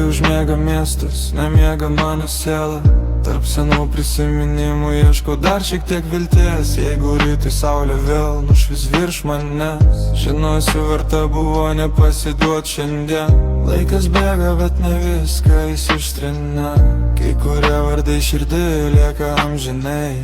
užmiega miestas, nemiega mano siela. Tarp senų prisiminimų ieškau dar šiek tiek vilties. Jeigu rytui saulė vėl nušvis virš manęs, žinosiu, verta buvo nepasiduot šiandien. Laikas bėga, bet ne viską jis ištrina. Kai kurie vardai širdį lieka amžinai.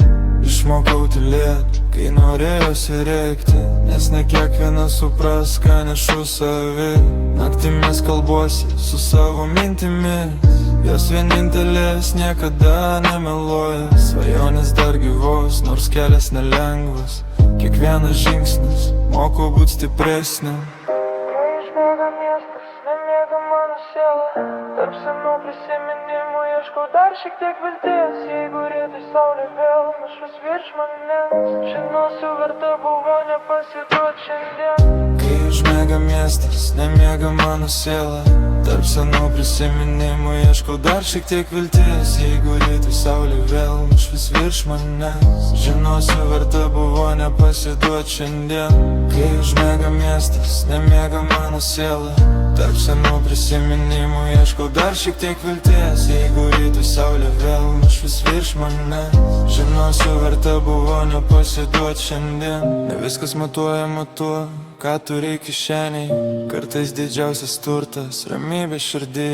Išmokau tylėt, kai norėjosi rėkti, nes ne kiekvienas supras, ką nešu savi. Naktimis kalbuosi su savo mintimis, jos vienintelės niekada nemeluoja. Svajonės dar gyvos, nors kelias nelengvas. Kiekvienas žingsnis moko būt stipresniam. Kai išbėga miestas, nemiega mano siela. Tarp senų prisiminimų ieškau dar šiek tiek vilties. Jeigu rytoj saulė vėl nušvis virš manęs, žinosiu, verta buvo nepasiduot šiandien. Kai užmiega miestas, nemiega mano siela. Tarp senų prisiminimų ieškau dar šiek tiek vilties. Jeigu rytoj saulė vėl nušvis virš manęs, žinosiu, verta buvo nepasiduot šiandien. Kai užmiega miestas, nemiega mano siela. Tarp senų prisiminimų ieškau dar šiek tiek vilties. Jeigu rytoj saulė vėl nušvis virš manęs, žinosiu, verta buvo nepasiduot šiandien. Ne viskas matuojama tuo, ką turi kišeniai. Kartais didžiausias turtas ramybė širdį.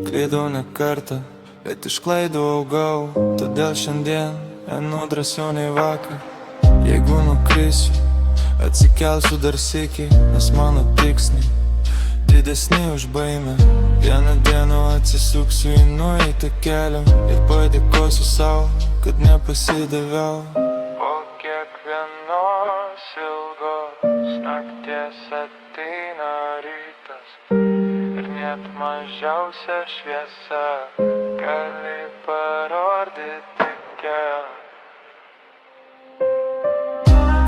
Klydau ne kartą, bet iš klaidų augau. Todėl šiandien einu drąsiau nei vakar. Jeigu nukrisiu, atsikelsiu dar sykį, nes mano tiksliai didesni už baimę. Vieną dieną atsisuksiu į nueitą kelią ir padėkosiu savo, kad nepasidaviau. Po kiekvienos ilgos nakties ateina rytas, ir net mažiausia šviesa gali parodyti kelią.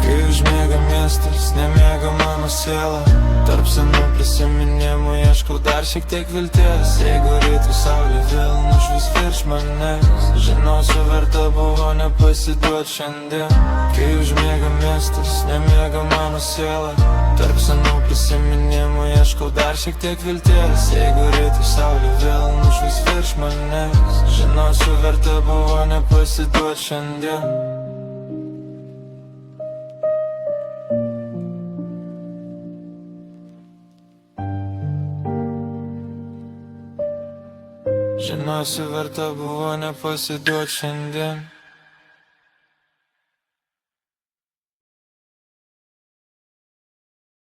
Kai užmiega miestas, nemiega mano siela. Tarp senų prisiminimų ieškau dar šiek tiek vilties. Jeigu rytoj saulė vėl nušvis virš manęs, žinosiu, verta buvo nepasiduot šiandien. Kai užmiega miestas, nemiega mano siela. Tarp senų prisiminimų ieškau dar šiek tiek vilties. Jeigu rytoj saulė vėl nušvis virš manęs, žinosiu, verta buvo nepasiduot šiandien. Žinosiu, verta buvo nepasiduot šiandien.